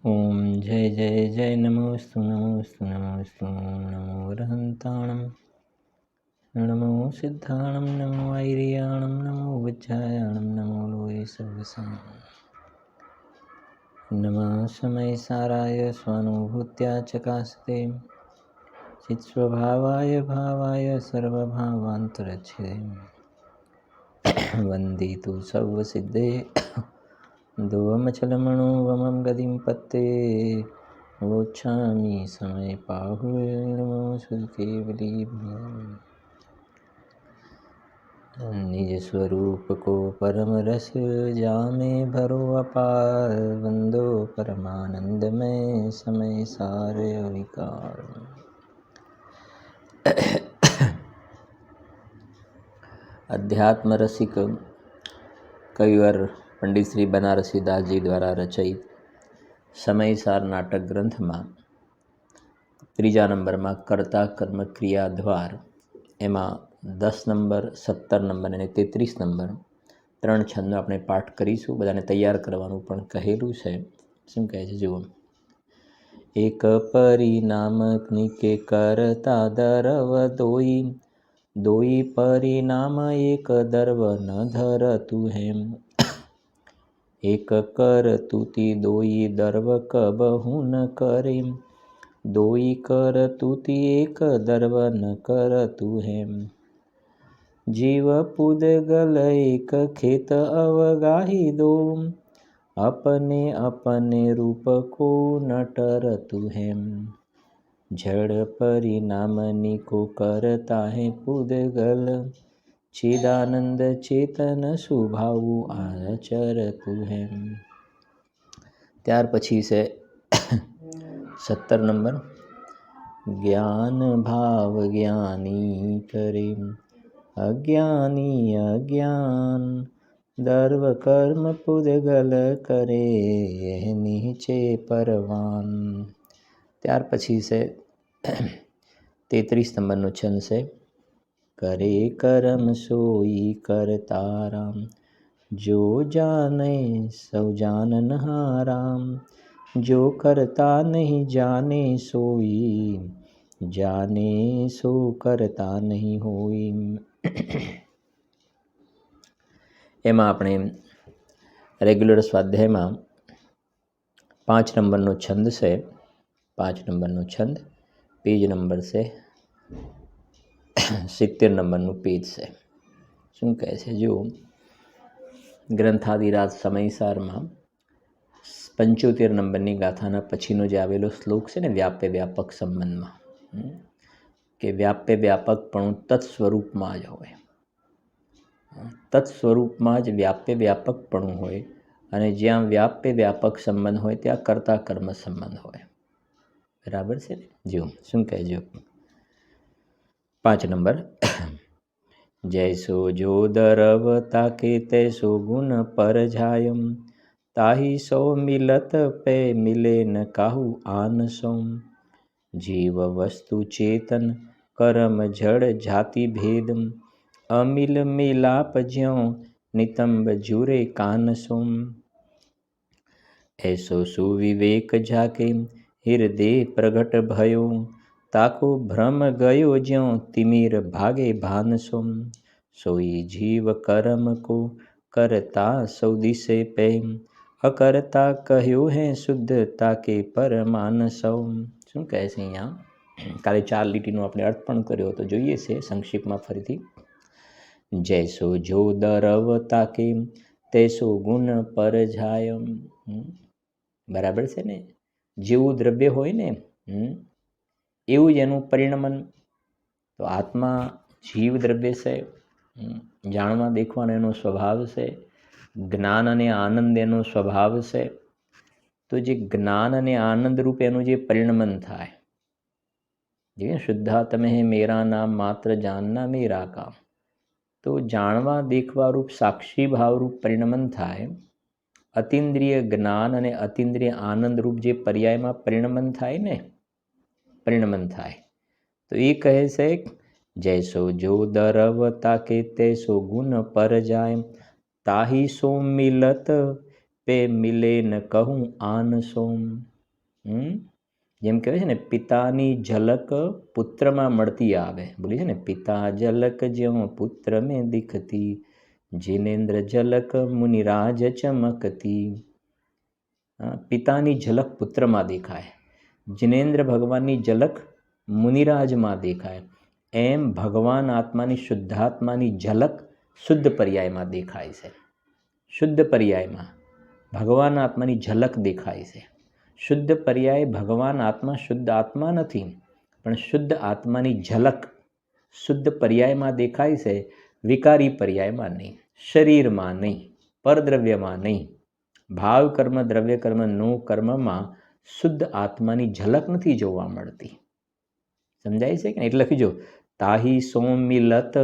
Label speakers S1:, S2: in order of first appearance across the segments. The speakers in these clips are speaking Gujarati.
S1: ओम जय जय जय नमोस्तु नमोस्तु नमोस्तु नमो रहंताणं नमो सिद्धाणं नमो ऐरियाणं नमो वज्रायाणं नमो लोये सर्वसां नमः समय साराय स्वानुभूत्या चकास्ते चित्स्वभावाय भावाय सर्वभावान्तरच्छिदे वन्दितु सर्वसिद्धे दोमचलमणो वमं गतिं पत्ते वोच्छामि समय पाहुर्नमो सुकेवली निज स्वरूप को परम रस जामे भरो अपार वंदो परमानंद में समय सारे विकार। अध्यात्म रसिक कविवर पंडित श्री बनारसी दास जी द्वारा रचित समयसार नाटक ग्रंथ में त्रीजा नंबर में कर्ता कर्म क्रिया द्वार एमा 10 नंबर 17 नंबर और 33 नंबर 3 छंदों આપણે પાઠ કરીશું। બધાને તૈયાર કરવાનું પણ કહેલું છે। શું કહે છે જુઓ। એક પરિણામ નિકે કરતા દરવ દોઈ દોઈ પરિણામ એક દર્વ ન ધરતું હેમ एक कर तूती दोई दर्व कबहु न करे दोई कर तूती एक दर्व न कर तू हेम जीव पुदगल एक खेत अवगाही दो अपने अपने रूप को नटर तू हेम जड़ परिणाम निको करता है पुदगल चिदानंद चेतन सुभावु आचरतु है। त्यार पछी से 17 नंबर ज्ञान भाव ज्ञानी करे अज्ञानी अज्ञान दर्व कर्म पुदगल करे नीचे परवान। त्यार पछी से 33 नंबर नो छंद से करे करम सोई करताराम जो जाने सो जाननहाराम जो करता नहीं जाने सोई जाने सो करता नहीं होई। एमा अपने रेग्युलर स्वाध्याय में 5 नंबर नो छंद से 5 नंबर नो छंद पेज नंबर से 70 नंबरનું પેજ છે। શું કહે છે જો ગ્રંથાદિરાજ સમયસારમાં 75 નંબરની ગાથાના પછીનો જે આવેલો શ્લોક છે ને વ્યાપ્ય વ્યાપક સંબંધમાં કે વ્યાપ્ય વ્યાપકપણું તત્સ્વરૂપમાં જ હોય તત્સ્વરૂપમાં જ વ્યાપ્ય વ્યાપકપણું હોય અને જ્યાં વ્યાપ્ય વ્યાપક સંબંધ હોય ત્યાં કર્તા કર્મ સંબંધ હોય। બરાબર છે ને જો શું કહે જો 5 नंबर जैसो जो दरव ताके तैसो गुण पर जायम ताही सो मिलत पे मिले न काहू आन सोम जीव वस्तु चेतन कर्म जड़ जाति भेदम अमिल मिलाप ज्यों नितंब जुरे कान सोम ऐसो सुविवेक जाके हृदय प्रगट भयो ताको भ्रम गयो ज्यों तिमिर भागे भानसोम सोई जीव कर्म को करता सौ दिसे पे अकर्ता कह्यो है शुद्धता के परमानसौ। શું કહે છે અહીંયા કાલે 4 લીટીનો આપણે અર્થ પણ કર્યો તો જોઈએ છે સંક્ષિપ્તમાં ફરીથી। જૈસો જો દરવ તાકે તૈસો ગુણ પર જાયમ બરાબર છે ને જેવું દ્રવ્ય હોય ને એવું જ એનું પરિણમન। તો આત્મા જીવ દ્રવ્ય છે જાણવા દેખવાનો એનો સ્વભાવ છે જ્ઞાન અને આનંદ એનો સ્વભાવ છે। તો જે જ્ઞાન અને આનંદ રૂપ એનું જે પરિણમન થાય જે શુદ્ધાત્મે હે મેરા નામ માત્ર જાનના મેરા કામ તો જાણવા દેખવા રૂપ સાક્ષી ભાવ રૂપ પરિણમન થાય। અતિન્દ્રિય જ્ઞાન અને અતિન્દ્રિય આનંદ રૂપ જે પર્યાયમાં પરિણમન થાય ને પરિણમન થાય તો એ કહે છે जैसो जो दरव ताके तैसो गुण पर जाय ताही सो मिलत पे मिले न कहूँ आन सोम। જેમ કહેવાય છે ને, પિતાની ઝલક પુત્રમાં મળતી આવે. બોલી છે ને, પિતા ઝલક જ્યો પુત્ર મેં દિખતી, જિનેન્દ્ર ઝલક મુનિરાજ ચમકતી. પિતાની ઝલક પુત્રમાં દેખાય, જિનેન્દ્ર ભગવાનની ઝલક મુનિરાજમાં દેખાય. એમ ભગવાન આત્માની શુદ્ધાત્માની ઝલક શુદ્ધ પર્યાયમાં દેખાય છે. શુદ્ધ પર્યાયમાં ભગવાન આત્માની ઝલક દેખાય છે. શુદ્ધ પર્યાય ભગવાન આત્મા શુદ્ધ આત્મા નથી, પણ શુદ્ધ આત્માની ઝલક શુદ્ધ પર્યાયમાં દેખાય છે, વિકારી પર્યાયમાં નહીં, શરીરમાં નહીં, પરદ્રવ્યમાં નહીં. ભાવ કર્મ, દ્રવ્ય કર્મ, નો કર્મમાં શુદ્ધ આત્માની ઝલક નથી જોવા મળતી. સમજાય છે કે? એટલે લખીજો, તાહી સોમ મિલત.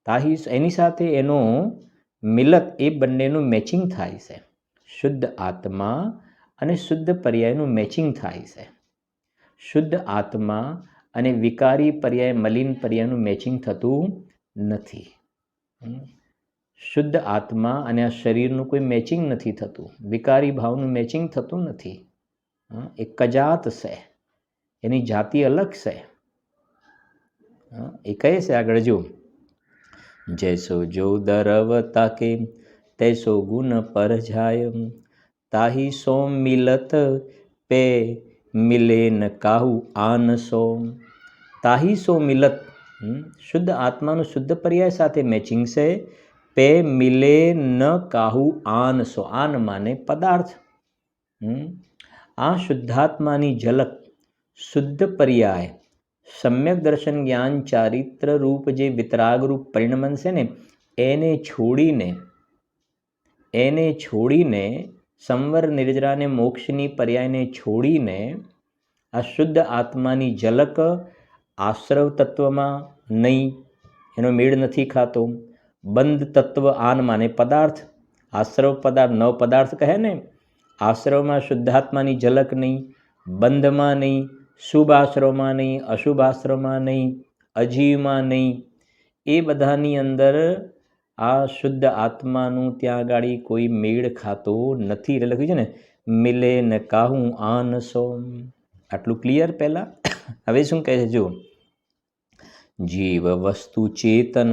S1: તાહી એની સાથે એનો મિલત, એ બંનેનું મેચિંગ થાય છે. શુદ્ધ આત્મા અને શુદ્ધ પર્યાયનું મેચિંગ થાય છે. શુદ્ધ આત્મા અને વિકારી પર્યાય, મલિન પર્યાયનું મેચિંગ થતું નથી. શુદ્ધ આત્મા અને આ શરીરનું કોઈ મેચિંગ નથી થતું, વિકારી ભાવનું મેચિંગ થતું નથી. એ કજાત છે, એની જાતિ અલગ છે. એ કહે છે આગળ, જો જૈસો જો દરવ તાકે તૈસો ગુણ પર જાય, તાહી સોમ મિલત પે મિલે ન કાહુ આન સોમ. તાહી સો મિલત, શુદ્ધ આત્માનું શુદ્ધ પર્યાય સાથે મેચિંગ છે. પે મિલે ન કાહુ આન સો. આન માને પદાર્થ. આ શુદ્ધાત્માની ઝલક શુદ્ધ પર્યાય સમ્યક દર્શન જ્ઞાન ચારિત્ર રૂપ જે વિતરાગ રૂપ પરિણમન છે ને, એને છોડીને સંવર નિર્જરાને મોક્ષની પર્યાયને છોડીને આ શુદ્ધ આત્માની ઝલક આશ્રવ તત્વમાં નહીં, એનો મેળ નથી ખાતો. બંધ તત્વ, આન માને પદાર્થ, આશ્રવ પદાર્થ, નવ પદાર્થ કહે ને, આશ્રવમાં શુદ્ધાત્માની ઝલક નહીં, બંધમાં નહીં, શુભ આશ્રવમાં નહીં, અશુભ આશ્રવમાં નહીં, અજીવમાં નહીં, એ બધાની અંદર આ શુદ્ધ આત્માનું ત્યાં આગળ કોઈ મેળ ખાતો નથી. એટલે લખ્યું છે ને, મિલે ન કાહું આન સોમ. આટલું ક્લિયર પહેલા. હવે શું કહે છે, જો જીવ વસ્તુ ચેતન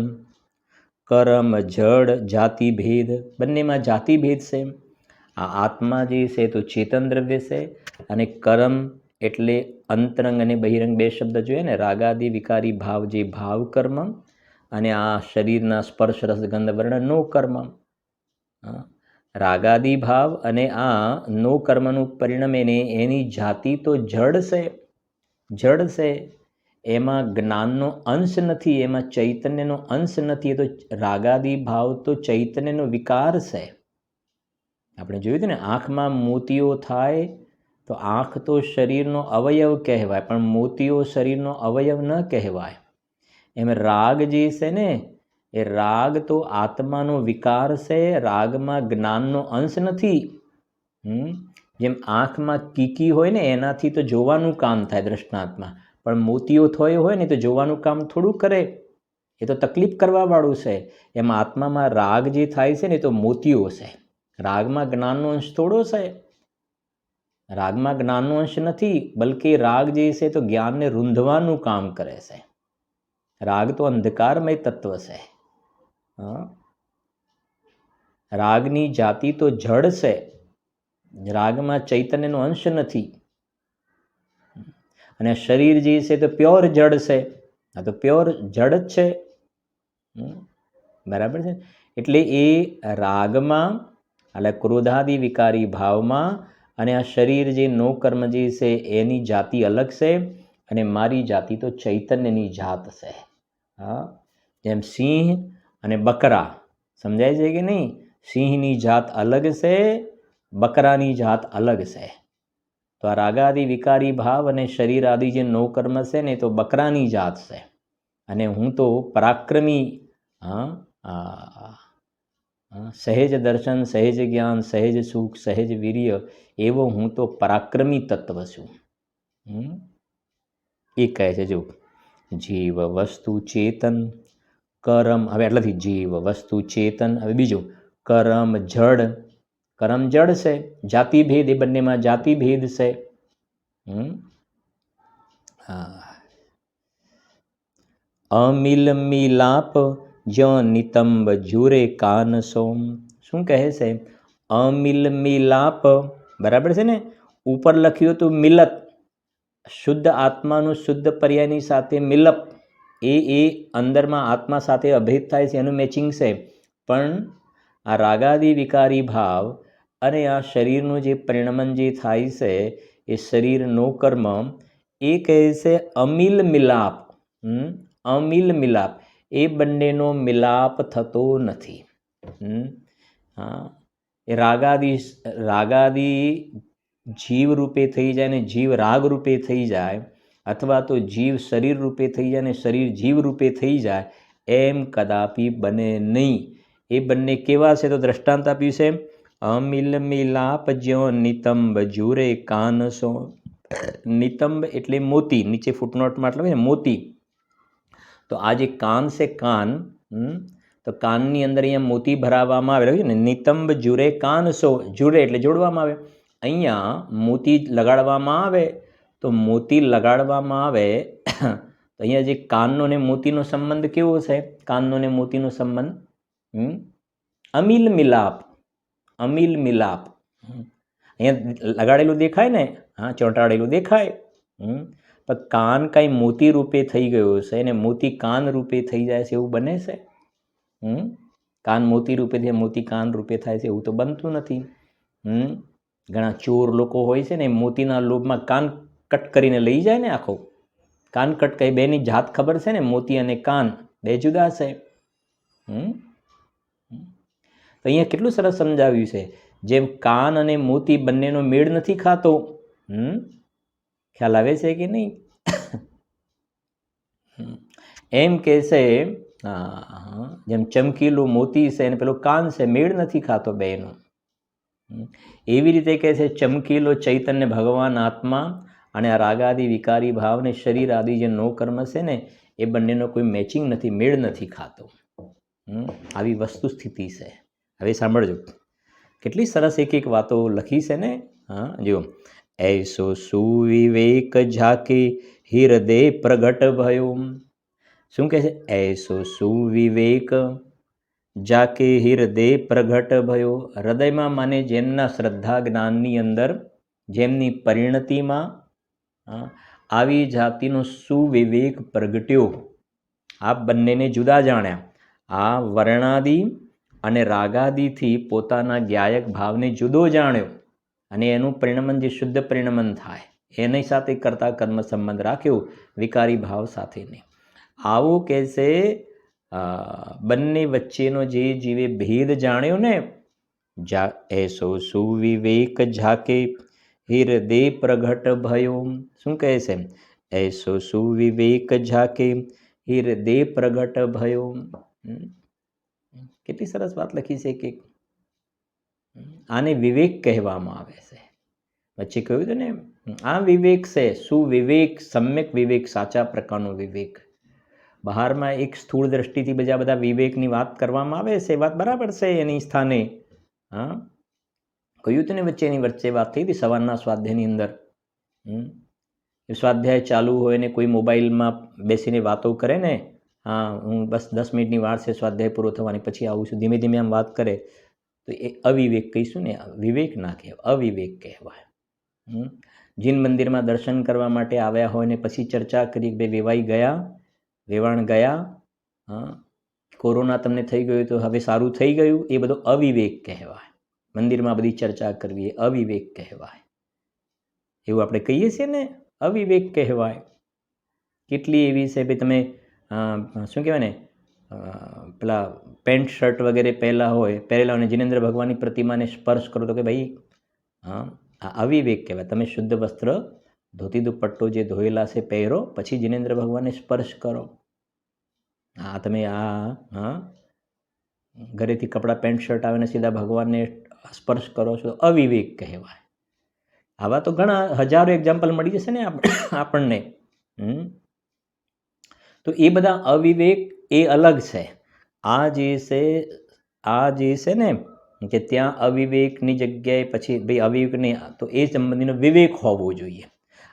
S1: કર્મ જડ જાતિ ભેદ, બંનેમાં જાતિ ભેદ છે. આ આત્મા જે છે તો ચેતન દ્રવ્ય છે, અને કર્મ એટલે અંતરંગ અને બહિરંગ બે શબ્દ જોઈએ ને, રાગાદિ વિકારી ભાવ જે ભાવ કર્મ, અને આ શરીરના સ્પર્શ રસ ગંધ વર્ણ નો કર્મ. રાગાદિ ભાવ અને આ નો કર્મનું પરિણામ એની જાતિ તો જડ છે. એમાં જ્ઞાનનો અંશ નથી, એમાં ચૈતન્યનો અંશ નથી. એ તો રાગાદિ ભાવ તો ચૈતન્યનો વિકાર છે. આપણે જોયું હતું ને, આંખમાં મોતિયો થાય તો આંખ તો શરીરનો અવયવ કહેવાય, પણ મોતિયો શરીરનો અવયવ ન કહેવાય. એમ રાગ જે છે ને, એ રાગ તો આત્માનો વિકાર છે. રાગમાં જ્ઞાનનો અંશ નથી. જેમ આંખમાં કીકી હોય ને, એનાથી તો જોવાનું કામ થાય દ્રષ્ટાંતમાં, પણ મોતિયો થયો હોય ને તો જોવાનું કામ થોડું કરે, એ તો તકલીફ કરવાવાળું છે. એમ આત્મામાં રાગ જે થાય છે ને, એ તો મોતિયો છે. રાગમાં જ્ઞાનનો અંશ થોડો છે. રાગમાં જ્ઞાનનો અંશ નથી, બલકે રાગ જે છે તો જ્ઞાનને રૂંધવાનું કામ કરે છે. રાગ તો અંધકારમય તત્વ છે. રાગની જાતિ તો જડ છે. રાગમાં ચૈતન્યનો અંશ નથી. અને શરીર જે છે તો પ્યોર જડ છે. આ તો પ્યોર જડ જ છે. બરાબર છે. એટલે એ રાગમાં, એટલે ક્રોધાદિ વિકારી ભાવમાં, અને આ શરીર જે નો કર્મ જે છે એની જાતિ અલગ છે, અને મારી જાતિ તો ચૈતન્યની જાત છે. જેમ સિંહ અને બકરા, સમજાય છે કે નહીં? સિંહની જાત અલગ છે, બકરાની જાત અલગ છે. તો આ રાગાદિ વિકારી ભાવ અને શરીર આદિ જે નો કર્મ છે ને, તો બકરાની જાત છે. અને હું તો પરાક્રમી, સહેજ દર્શન, સહેજ જ્ઞાન, સહેજ સુખ, સહેજ વીર્ય, એવો હું તો પરાક્રમી તત્વ છું. એ કહે છે, જો જીવ વસ્તુ ચેતન કરમ. હવે એટલાથી જીવ વસ્તુ ચેતન. હવે બીજું, કરમ જડ. કર્મ જડ છે, જાતિ ભેદ, એ બંનેમાં જાતિ ભેદ છે. હા, અમિલ મિલાપ જ્યો નિતંબ જુરે કાન સોમ. શું કહે છે? અમિલ મિલાપ, બરાબર છે ને? ઉપર લખ્યું હતું મિલત, શુદ્ધ આત્માનું શુદ્ધ પર્યાયની સાથે મિલપ, એ અંદરમાં આત્મા સાથે અભેદ થાય છે, એનું મેચિંગ છે. પણ આ રાગાદી વિકારી ભાવ અને આ શરીરનું જે પરિણમન જે થાય છે, એ શરીરનો કર્મ, એ કહે છે અમિલ મિલાપ. અમિલ મિલાપ, એ બંનેનો મિલાપ થતો નથી. હા, એ રાગાદી જીવ રૂપે થઈ જાય ને જીવ રાગ રૂપે થઈ જાય, અથવા તો જીવ શરીર રૂપે થઈ જાય ને શરીર જીવ રૂપે થઈ જાય, એમ કદાપી બને નહીં. એ બંને કેવા છે? તો દ્રષ્ટાંત આપ્યું છે, અમિલ મિલાપ જ્યો નિતંબ જુરે કાન સો. નિતંબ એટલે મોતી, નીચે ફૂટનોટમાં એટલે મોતી. તો આ જે કાન છે, કાન, તો કાનની અંદર અહીંયા મોતી ભરાવવામાં આવે ને, નિતંબ જુરે કાન સો. જુરે એટલે જોડવામાં આવે. અહીંયા મોતી લગાડવામાં આવે, તો મોતી લગાડવામાં આવે તો અહીંયા જે કાનનો ને મોતીનો સંબંધ કેવો છે? કાનનો ને મોતીનો સંબંધ અમિલ મિલાપ. અમિલ મિલાપ. અહીંયા લગાડેલું દેખાય ને, હા, ચોંટાડેલું દેખાય. પણ કાન કઈ મોતી રૂપે થઈ ગયો છે ને મોતી કાન રૂપે થઈ જાય છે, એવું બને છે? કાન મોતી રૂપે થાય, મોતી કાન રૂપે થાય છે, એવું તો બનતું નથી. ઘણા ચોર લોકો હોય છે ને, મોતીના લોભમાં કાન કટ કરીને લઈ જાય ને, આખો કાન કટ કરી. બેની જાત ખબર છે ને? મોતી અને કાન બે જુદા છે. તો અહીંયા કેટલું સરસ સમજાવ્યું છે. જેમ કાન અને મોતી બંનેનો મેળ નથી ખાતો. ખ્યાલ આવે છે કે નહીં? એમ કે છે, જેમ ચમકીલું મોતી છે અને પેલું કાન છે, મેળ નથી ખાતો બેનો. એવી રીતે કહે છે, ચમકીલો ચૈતન્ય ભગવાન આત્મા અને આ રાગાદી વિકારી ભાવને શરીર આદિ જે નો કર્મ છે ને, એ બંનેનો કોઈ મેચિંગ નથી, મેળ નથી ખાતો. આવી વસ્તુ સ્થિતિ છે. હવે સાંભળજો, કેટલી સરસ એક એક વાતો લખી છે ને. હા, જો, ऐसो सुविवेक झाके हृदय प्रगट भयो. શું કહે છે? ऐसो સુવિવેક જાકે હૃદય પ્રગટ ભયો. હૃદયમાં માને જેમના શ્રદ્ધા જ્ઞાનની અંદર, જેમની પરિણતિમાં આવી જાતિનો સુવિવેક પ્રગટ્યો. આ બંનેને જુદા જાણ્યા. આ વર્ણાદિ અને રાગાદિથી પોતાના જ્ઞાયક ભાવને જુદો જાણ્યો અને એનું પરિણમન જે શુદ્ધ પરિણમન થાય એની સાથે કરતા કર્મ સંબંધ રાખ્યો, વિકારી ભાવ સાથે નહીં. આવું કે છે બંને વચ્ચેનો જે જીવે ભેદ જાણ્યો ને, એસો સુવિવેક ઝાકે હૃદય પ્રગટ ભયો. શું કહે છે? એસો સુવિવેક ઝાકે હૃદય પ્રગટ ભયો. કેટલી સરસ વાત લખી છે કે આને વિવેક કહેવામાં આવે છે. વચ્ચે કહ્યું હતું ને, આ વિવેક છે, સુવિવેક, સમ્યક વિવેક, સાચા પ્રકારનો વિવેક. બહારમાં એક સ્થૂળ દ્રષ્ટિથી બધા વિવેકની વાત કરવામાં આવે છે, વાત બરાબર છે એની સ્થાને. હા, કહ્યું હતું ને વચ્ચે વાત થઈ હતી સવારના સ્વાધ્યાયની અંદર. સ્વાધ્યાય ચાલુ હોય ને કોઈ મોબાઈલમાં બેસીને વાતો કરે ને, હા, હું બસ 10 મિનિટની વાર છે સ્વાધ્યાય પૂરો થવાની, પછી આવું છું, ધીમે ધીમે આમ વાત કરે, તો એ અવિવેક કહીશું ને, વિવેક ના કહેવાય, અવિવેક કહેવાય. જીન મંદિરમાં દર્શન કરવા માટે આવ્યા હોય ને પછી ચર્ચા કરી કે ભાઈ વેવાણ ગયા, હા, કોરોના તમને થઈ ગયું તો હવે સારું થઈ ગયું, એ બધો અવિવેક કહેવાય. મંદિરમાં બધી ચર્ચા કરવી એ અવિવેક કહેવાય. એવું આપણે કહીએ છીએ ને, અવિવેક કહેવાય. કેટલી એવી છે ભાઈ, તમે શું કહેવાય ને, પેલા પેન્ટ શર્ટ વગેરે પહેરેલા હોય અને જિનેન્દ્ર ભગવાનની પ્રતિમાને સ્પર્શ કરો તો કે ભાઈ, હા, આ અવિવેક કહેવાય. તમે શુદ્ધ વસ્ત્ર, ધોતી દુપટ્ટો જે ધોયેલા છે પહેરો, પછી જિનેન્દ્ર ભગવાનને સ્પર્શ કરો. હા, તમે ઘરેથી કપડાં પેન્ટ શર્ટ આવે ને સીધા ભગવાનને સ્પર્શ કરો છો, અવિવેક કહેવાય. આવા તો ઘણા હજારો એક્ઝામ્પલ મળી જશે ને આપણને. તો એ બધા અવિવેક એ અલગ છે. આ જે છે ને કે ત્યાં અવિવેકની જગ્યાએ પછી ભાઈ અવિવેક નહીં તો એ સંબંધીનો વિવેક હોવો જોઈએ.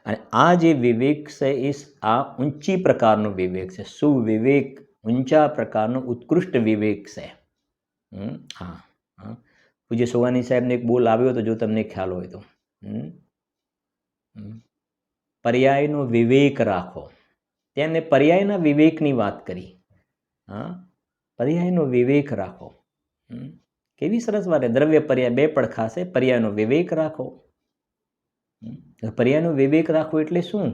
S1: અને આ જે વિવેક છે એ આ ઊંચી પ્રકારનો વિવેક છે, સુવિવેક, ઊંચા પ્રકારનો ઉત્કૃષ્ટ વિવેક છે. હા હા, પૂજ્ય સોવાની સાહેબને એક બોલ આવ્યો હતો, જો તમને ખ્યાલ હોય તો, પર્યાયનો વિવેક રાખો. તેને પર્યાયના વિવેકની વાત કરી. હા, પર્યાયનો વિવેક રાખો. કેવી સરસ વાત. દ્રવ્ય પર્યાય બે પડખાશે, પર્યાયનો વિવેક રાખો. પર્યાયનો વિવેક રાખવો એટલે શું?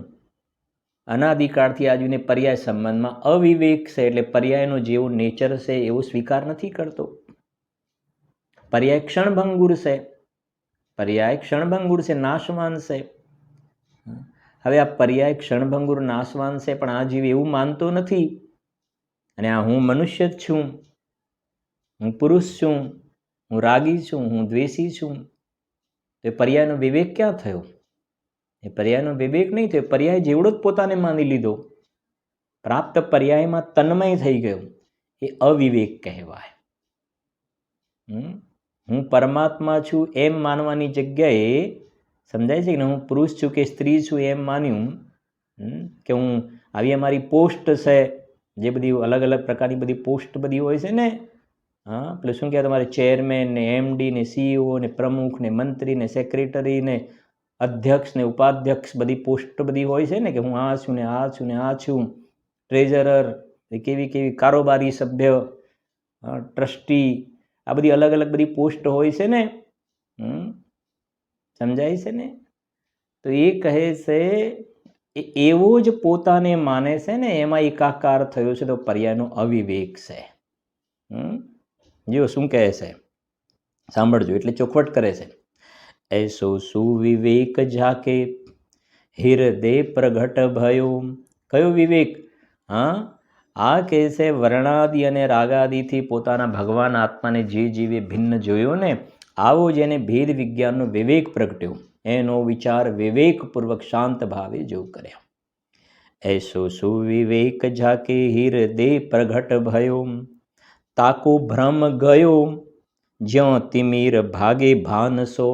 S1: અનાદિકાળથી આજુને પર્યાય સંબંધમાં અવિવેક છે, એટલે પર્યાયનો જેવો નેચર છે એવો સ્વીકાર નથી કરતો. પર્યાય ક્ષણભંગુર છે, પર્યાય ક્ષણભંગુર છે, નાશવાન છે. હવે આ પર્યાય ક્ષણભંગુર નાશવાન છે, પણ આ જીવ એવું માનતો નથી. અને આ હું મનુષ્ય જ છું, હું પુરુષ છું, હું રાગી છું, હું દ્વેષી છું. તો એ પર્યાયનો વિવેક ક્યાં થયો? એ પર્યાયનો વિવેક નહીં થયો. પર્યાય જેવડો જ પોતાને માની લીધો, પ્રાપ્ત પર્યાયમાં તન્મય થઈ ગયો, એ અવિવેક કહેવાય. હું પરમાત્મા છું એમ માનવાની જગ્યાએ, સમજાય છે કે હું પુરુષ છું કે સ્ત્રી છું એમ માન્યું, કે હું આવી અમારી પોસ્ટ છે, જે બધી અલગ અલગ પ્રકારની બધી પોસ્ટ બધી હોય છે ને, હા, પેલું શું કહેવાય, તમારે ચેરમેન ને એમડી ને સીઈઓ ને પ્રમુખ ને મંત્રી ને સેક્રેટરી ને અધ્યક્ષ ને ઉપાધ્યક્ષ બધી પોસ્ટ બધી હોય છે ને, કે હું આ છું ને આ છું ને આ છું, ટ્રેઝરર, કેવી કેવી કારોબારી સભ્ય, ટ્રસ્ટી, આ બધી અલગ અલગ બધી પોસ્ટ હોય છે ને. સમજાય છે ને? તો એ કહે છે એવો જ પોતાને માને છે ને, એમાં એકાકાર થયો છે, તો પર્યાયનો અવિવેક છે. જો શું કહે છે, સાંભળજો, એટલે ચોખવટ કરે છે. ऐसो सुविवेक झाके हृदय प्रगट भयो. કયો વિવેક? હા, આ કહે છે વર્ણાદિ અને રાગાદિથી પોતાના ભગવાન આત્માને જે જીવે ભિન્ન જોયો ને, આવો જેને ભેદ વિજ્ઞાનનો વિવેક પ્રગટ્યો, એનો વિચાર વિવેકપૂર્વક શાંત ભાવે જો કર્યા. ऐसो सुविवेक झाके हृदय प्रगट भयो, તાકો ભ્રમ ગયો જ્યાં તિમિર ભાગે ભાનસો.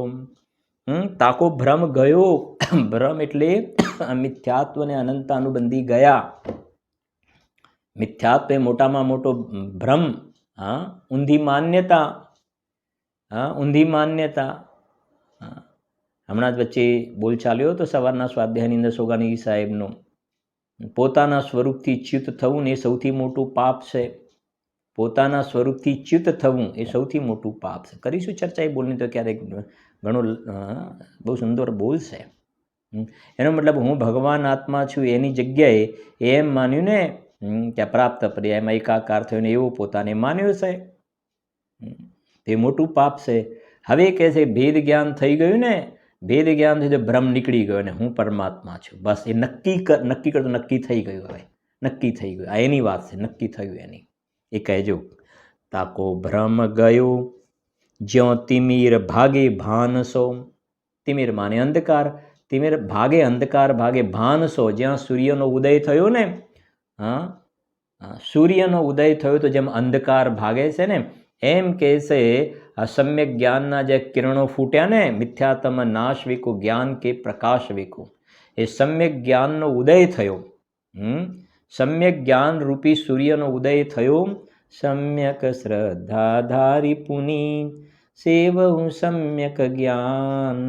S1: તાકો ભ્રમ ગયો. ભ્રમ એટલે મિથ્યાત્વ અને અનંત અનુબંધી ગયા. મિથ્યાત્વ એ મોટામાં મોટો ભ્રમ, હા, ઊંધી માન્યતા, હા, ઊંધી માન્યતા. હમણાં જ વચ્ચે બોલ ચાલ્યો હતો સવારના સ્વાધ્યાયની અંદર સોગાની સાહેબનો, પોતાના સ્વરૂપથી ચ્યુત થવું ને એ સૌથી મોટું પાપ છે. પોતાના સ્વરૂપથી ચ્યુત થવું એ સૌથી મોટું પાપ છે. કરીશું ચર્ચા એ બોલની તો ક્યારેક, ઘણો બહુ સુંદર બોલ છે. એનો મતલબ હું ભગવાન આત્મા છું એની જગ્યાએ એમ માન્યું ને કે પ્રાપ્ત પર્યાયમાં એકાકાર થયો ને એવો પોતાને માન્યો છે, એ મોટું પાપ છે. હવે કહે છે ભેદ જ્ઞાન થઈ ગયું ને, ભેદ જ્ઞાન થઈ તો ભ્રમ નીકળી ગયો ને હું પરમાત્મા છું, બસ એ નક્કી કરતો નક્કી થઈ ગયું. હવે નક્કી થઈ ગયું, આ એની વાત છે, નક્કી થયું એની. એ કહેજો, તાકો ભ્રમ ગયો જ્યાં તિમિર ભાગે ભાનસો. તિમિર માને અંધકાર, તિમિર ભાગે અંધકાર ભાગે ભાનસો, જ્યાં સૂર્યનો ઉદય થયો ને, હા, સૂર્યનો ઉદય થયો તો જેમ અંધકાર ભાગે છે ને, એમ કહે છે આ સમ્યક જ્ઞાનના જે કિરણો ફૂટ્યા ને, મિથ્યાત્મ નાશ વિકુ જ્ઞાન કે પ્રકાશ વિકુ, એ સમ્યક જ્ઞાનનો ઉદય થયો. સમ્યક જ્ઞાન રૂપી સૂર્યનો ઉદય થયો. સમ્યક શ્રદ્ધાધારી પુની સેવહું સમ્યક જ્ઞાન,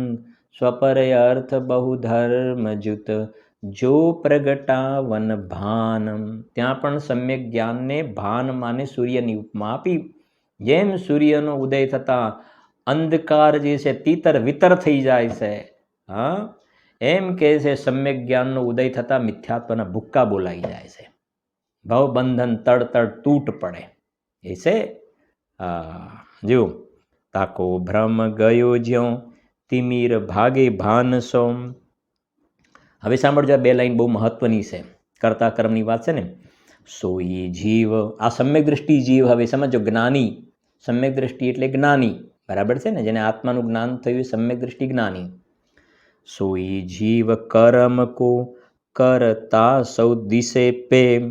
S1: સ્વપરય અર્થ બહુ ધર્મ જુત જો પ્રગટાવન ભાનમ. ત્યાં પણ સમ્યક જ્ઞાનને ભાન માને સૂર્યની ઉપમા આપી. જેમ સૂર્યનો ઉદય થતાં અંધકાર જે છે તીતર વિતર થઈ જાય છે, હા, એમ કહે છે સમ્યક જ્ઞાનનો ઉદય થતાં મિથ્યાત્વના ભૂક્કા બોલાઈ જાય છે, ભવબંધન તડ તૂટ પડે. એ છે જો તાકો ભ્રમ ગયો જ્યો તિમિર ભાગે ભાનસો. હવે સાંભળજો, બે લાઈન બહુ મહત્વની છે, કર્તા કર્મની વાત છે ને. સોઈ જીવ, આ સમ્યક દ્રષ્ટિ જીવ. હવે સમજો, જ્ઞાની, સમ્યક દ્રષ્ટિ એટલે જ્ઞાની, બરાબર છે ને, જેને આત્માનું જ્ઞાન થયું સમ્યક દ્રષ્ટિ જ્ઞાની. સોઈ જીવ કર્મ કો કરતા સૌ દિશે પ્રેમ,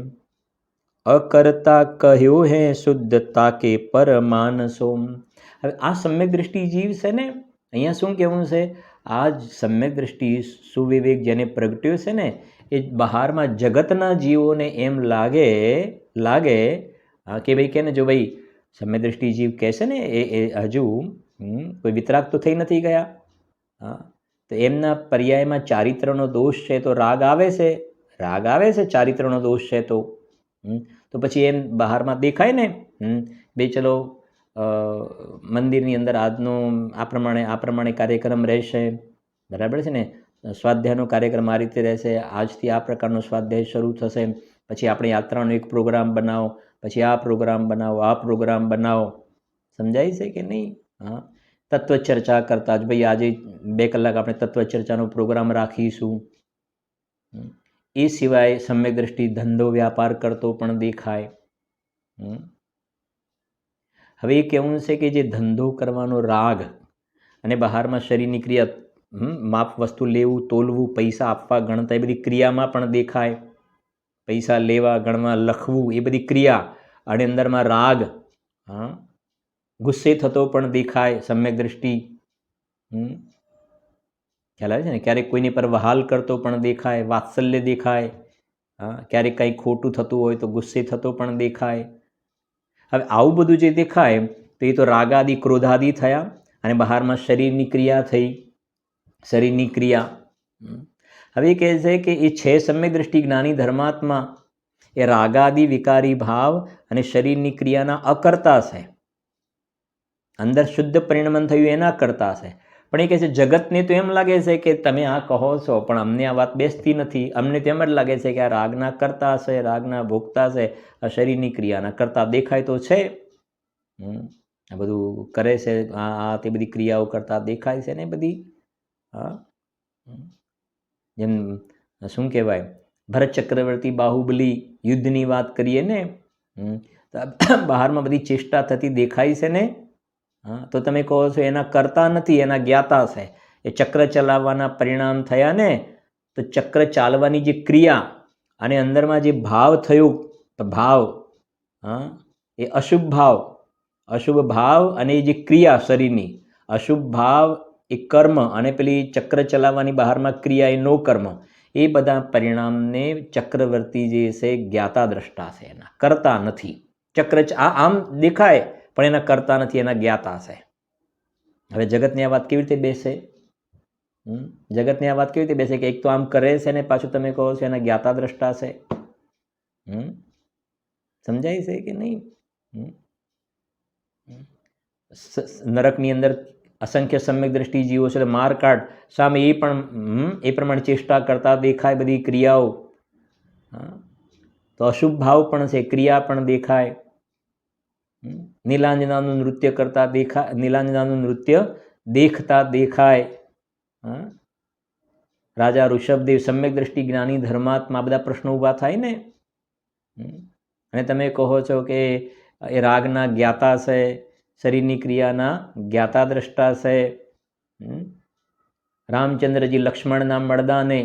S1: અકર્તા કહ્યો હે શુદ્ધતા કે પરમાનસો. હવે આ સમ્યક દ્રષ્ટિ જીવ છે ને, અહીંયા શું કહેવું છે, આ જ સમ્યક દ્રષ્ટિ સુવિવેક જેને પ્રગટ્યો છે ને, એ બહારમાં જગતના જીવોને એમ લાગે કે ભાઈ કે ને જો ભાઈ સમ્યક દ્રષ્ટિ જીવ કહેશે ને એ હજુ કોઈ વિતરાગ તો થઈ નથી ગયા, હા, તો એમના પર્યાયમાં ચારિત્રનો દોષ છે તો રાગ આવે છે ચારિત્રનો દોષ છે તો પછી એમ બહારમાં દેખાય ને, બે ચલો મંદિરની અંદર આજનો આ પ્રમાણે કાર્યક્રમ રહેશે, બરાબર છે ને, સ્વાધ્યાયનો કાર્યક્રમ આ રીતે રહેશે, આજથી આ પ્રકારનો સ્વાધ્યાય શરૂ થશે, પછી આપણે યાત્રાનો એક પ્રોગ્રામ બનાવો, પછી આ પ્રોગ્રામ બનાવો, સમજાય છે કે નહીં? હા, તત્વ ચર્ચા કરતા જ ભાઈ આજે 2 કલાક આપણે તત્વ ચર્ચાનો પ્રોગ્રામ રાખીશું. એ સિવાય સમ્યક દ્રષ્ટિ ધંધો વ્યાપાર કરતો પણ દેખાય. હવે એ કહેવું છે કે જે ધંધો કરવાનો રાગ અને બહારમાં શરીરની ક્રિયા, માપ વસ્તુ લેવું, તોલવું, પૈસા આપવા, ગણતા, એ બધી ક્રિયામાં પણ દેખાય. પૈસા લેવા, ગણવા, લખવું, એ બધી ક્રિયા અને અંદરમાં રાગ, હા, ગુસ્સે થતો પણ દેખાય સમ્યક દ્રષ્ટિ. ખ્યાલ આવે છે ને? ક્યારેક કોઈની પર વહાલ કરતો પણ દેખાય, વાત્સલ્ય દેખાય, હા, ક્યારેક કંઈ ખોટું થતું હોય તો ગુસ્સે થતો પણ દેખાય. હવે આવું બધું જે દેખાય તો એ તો રાગાદિ ક્રોધાદિ થયા અને બહારમાં શરીરની ક્રિયા થઈ, શરીરની ક્રિયા. હવે એ કહે છે કે એ છે સમ્યક દ્રષ્ટિ જ્ઞાની ધર્માત્મા, એ રાગાદિ વિકારી ભાવ અને શરીરની ક્રિયાના અકર્તા છે, અંદર શુદ્ધ પરિણમન થયું એના કરતા છે. પણ એ કહે છે જગતને તો એમ લાગે છે કે તમે આ કહો છો પણ અમને આ વાત બેસતી નથી, અમને તેમ જ લાગે છે કે આ રાગના કરતા છે, રાગના ભોગતા છે, આ શરીરની ક્રિયાના કરતા દેખાય તો છે, આ બધું કરે છે, આ તે બધી ક્રિયાઓ કરતા દેખાય છે ને બધી. હા, જેમ શું કહેવાય, ભરત ચક્રવર્તી બાહુબલી યુદ્ધની વાત કરીએ ને, બહારમાં બધી ચેષ્ટા થતી દેખાય છે ને, હા, તો તમે કહો છો એના કરતા નથી, એના જ્ઞાતા છે. એ ચક્ર ચલાવવાના પરિણામ થયા ને, તો ચક્ર ચાલવાની જે ક્રિયા અને અંદરમાં જે ભાવ થયો, ભાવ, હા, એ અશુભ ભાવ અને જે ક્રિયા શરીરની, અશુભ ભાવ એ કર્મ અને પેલી ચક્ર ચલાવવાની બહારમાં ક્રિયા એ નો કર્મ, એ બધા પરિણામને ચક્રવર્તી જે છે જ્ઞાતા દ્રષ્ટા છે, એના કરતા નથી. ચક્ર આમ દેખાય પણ એના કરતા નથી, એના જ્ઞાતા છે. હવે જગતની આ વાત કેવી રીતે બેસે? જગતની આ વાત કેવી રીતે બેસે કે એક તો આમ કરે છે ને પાછું તમે કહો છો એના જ્ઞાતા દ્રષ્ટા છે? સમજાય છે કે નહીં? નરકની અંદર અસંખ્ય સમ્યક દ્રષ્ટિ જીવો છે, માર કાઢ સામે એ પ્રમાણે ચેષ્ટા કરતા દેખાય, બધી ક્રિયાઓ. તો અશુભ ભાવ પણ છે, ક્રિયા પણ દેખાય. નીલાંજનાનું નૃત્ય કરતા દેખાય, નીલાંજનાનું નૃત્ય દેખતા દેખાય. રાજા ઋષભદેવ સમ્યક દ્રષ્ટિ જ્ઞાની ધર્માત્મા, બધા પ્રશ્નો ઊભા થાય ને. અને તમે કહો છો કે એ રાગના જ્ઞાતા છે, શરીરની ક્રિયાના જ્ઞાતા દ્રષ્ટા છે. રામચંદ્રજી લક્ષ્મણના મળદાને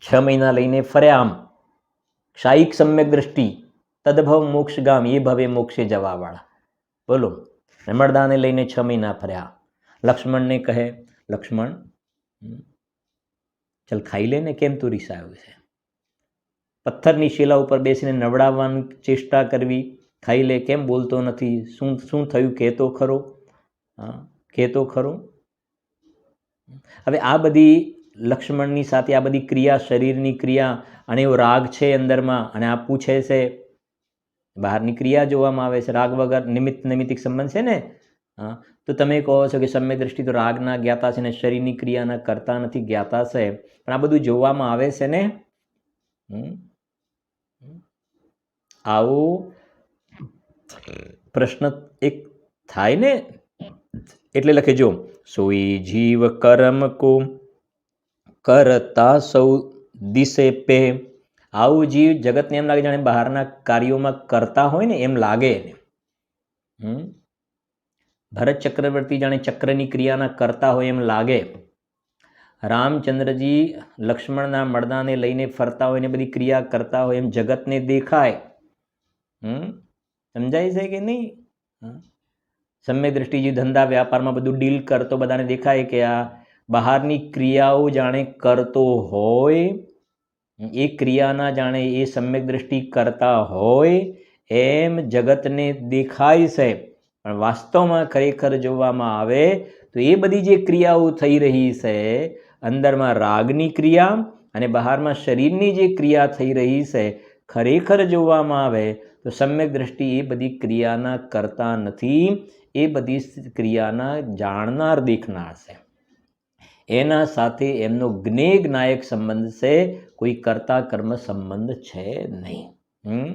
S1: 6 મહિના લઈને ફર્યા, આમ ક્ષાયિક સમ્યક દ્રષ્ટિ, તદભવ મોક્ષગામ, એ ભવે મોક્ષે જવાવાળા. બોલો, મળદાને લઈને 6 મહિના ફર્યા. લક્ષ્મણને કહે, લક્ષ્મણ ચાલ ખાઈ લે ને, કેમ તું રિસાયો છે? પથ્થરની શિલા ઉપર બેસીને નવડાવવાની ચેષ્ટા કરવી, ખાઈ લે, કેમ બોલતો નથી? શું થયું? કહેતો ખરો. કહેતો ખરો. હવે આ બધી લક્ષ્મણની સાથે આ બધી ક્રિયા, શરીરની ક્રિયા અને એવો રાગ છે અંદરમાં, અને આ પૂછે છે, બહારની ક્રિયા જોવામાં આવે છે, રાગ વગર નૈમિત્તિક સંબંધ છે ને. તો તમે કહો છો કે સમ્યક દ્રષ્ટિ તો રાગના જ્ઞાતા છે ને શરીરની ક્રિયાના કરતા નથી, જ્ઞાતા છે. પણ આ બધું જોવામાં આવે છે ને. આવો પ્રશ્ન એક થાય ને, એટલે લખે જો, સોઈ જીવ કર્મ કો કરતા સૌ દિશે પે. આવું જીવ જગતને એમ લાગે જાણે બહારના કાર્યોમાં કરતા હોય ને એમ લાગે. ભરત ચક્રવર્તી જાણે ચક્રની ક્રિયાના કરતા હોય એમ લાગે. રામચંદ્રજી લક્ષ્મણના મળદાને લઈને ફરતા હોય ને બધી ક્રિયા કરતા હોય એમ જગતને દેખાય. સમજાય છે કે નહીં? સમ્યક દ્રષ્ટિ જે ધંધા વ્યાપારમાં બધું ડીલ કરતો બધાને દેખાય કે આ બહારની ક્રિયાઓ જાણે કરતો હોય, એ ક્રિયાના જાણે એ સમ્યક દ્રષ્ટિ કરતા હોય એમ જગતને દેખાય છે, પણ વાસ્તવમાં ખરેખર જોવામાં આવે તો એ બધી જે ક્રિયાઓ થઈ રહી છે, અંદરમાં રાગની ક્રિયા અને બહારમાં શરીરની જે ક્રિયા થઈ રહી છે, ખરેખર જોવામાં આવે તો સમ્યક દ્રષ્ટિ એ બધી ક્રિયાના કરતા નથી, એ બધી ક્રિયાના જાણનાર દેખનાર છે. એના સાથે એમનો જ્ઞેય જ્ઞાયક સંબંધ છે, કોઈ કર્તા કર્મ સંબંધ છે નહીં.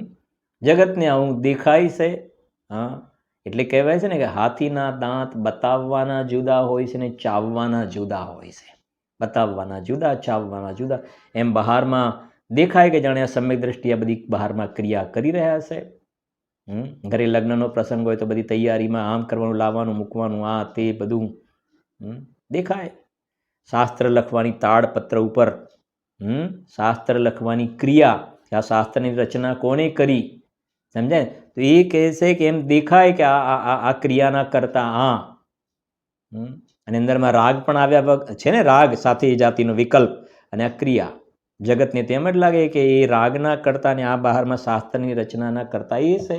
S1: જગતને આવું દેખાય છે. હા, એટલે કહેવાય છે ને કે હાથીના દાંત બતાવવાના જુદા હોય છે ને ચાવવાના જુદા હોય છે. બતાવવાના જુદા, ચાવવાના જુદા. એમ બહારમાં દેખાય કે જાણે આ સમ્યક દ્રષ્ટિ આ બધી બહારમાં ક્રિયા કરી રહ્યા છે. ઘરે લગ્નનો પ્રસંગ હોય તો બધી તૈયારીમાં આમ કરવાનું, લાવવાનું, મૂકવાનું, આ તે બધું દેખાય. શાસ્ત્ર લખવાની તાડપત્ર ઉપર શાસ્ત્ર લખવાની ક્રિયા, આ શાસ્ત્રની રચના કોને કરી, સમજાય? તો એ કહે છે કે એમ દેખાય કે આ ક્રિયાના કરતા આ, અને અંદરમાં રાગ પણ આવ્યા છે ને, રાગ સાથે જાતિનો વિકલ્પ અને આ ક્રિયા. જગતને તેમ જ લાગે કે એ રાગના કરતા ને આ બહારમાં શાસ્ત્રની રચનાના કરતા એ છે.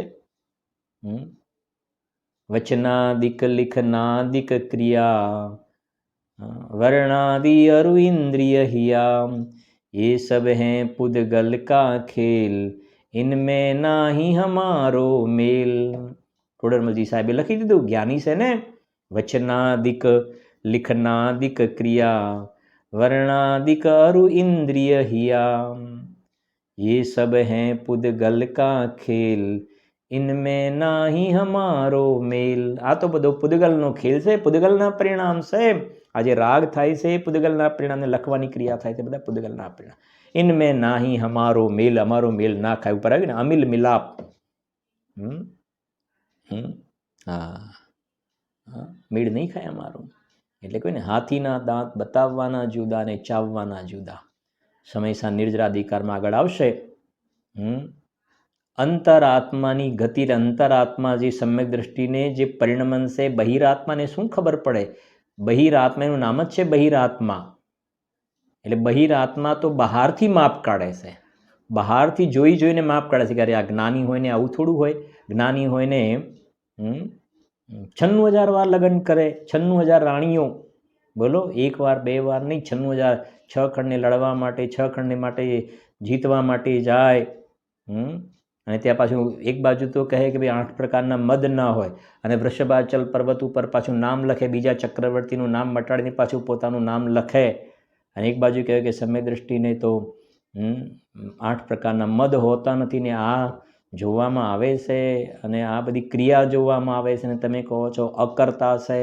S1: વચનાદિક લિખનાદિક ક્રિયા वर्णादि अरु इंद्रिय हिया ये सब हैं पुद्गल का खेल इनमें नाही हमारो मेल. ટોડરમલજી સાહેબે લખી દીધું, જ્ઞાની છે ને. વચનાદિક લિખનાદિક ક્રિયા વર્ણાદિક અરુ इंद्रिय हिया ये सब हैं पुद्गल का खेल इनमें नाही हमारो मेल. આ તો બધો પુદ્ગલનો ખેલ છે, પુદ્ગલના પરિણામ છે. આજે રાગ થાય છે, પુદ્ગલના પરિણામને લખવાની ક્રિયા થાય છે, બધા પુદ્ગલના પરિણામ. ઇનમેં નાહી હમારો મેલ, અમારો મેલ ના ખાય. ઉપર આવ્યું ને અમિલ મિલાપ. હા, મેળ નહીં ખાય અમારો. એટલે કોઈ ને હાથીના દાંત બતાવવાના જુદા ને ચાવવાના જુદા. સમયસા નિર્જરાધિકારમાં આગળ આવશે. અંતરાત્માની ગતિ, અંતરાત્મા જે સમ્યક દ્રષ્ટિને જે પરિણમન છે, બહિરાત્માને શું ખબર પડે? બહિરાત્માનું નામ જ છે બહિરાત્મા. એટલે બહિરાત્મા તો બહારથી માપ કાઢે છે, બહારથી જોઈ જોઈને માપ કાઢે છે. કે આ જ્ઞાની હોય ને આવું થોડું હોય. જ્ઞાની હોય ને 96,000 વાર લગ્ન કરે, 96,000 રાણીઓ. બોલો, એક વાર બે વાર નહીં, 96,000. 6 ખંડને લડવા માટે, 6 ખંડને માટે જીતવા માટે જાય. અને ત્યાં પાછું એક બાજુ તો કહે કે ભાઈ 8 પ્રકારના મદ ના હોય, અને વૃષભાચલ પર્વત ઉપર પાછું નામ લખે, બીજા ચક્રવર્તીનું નામ મટાડીને પાછું પોતાનું નામ લખે. અને એક બાજુ કહે કે સમ્યક દ્રષ્ટિને તો 8 પ્રકારના મદ હોતા નથી ને આ જોવામાં આવે છે, અને આ બધી ક્રિયા જોવામાં આવે છે, અને તમે કહો છો અકર્તા છે.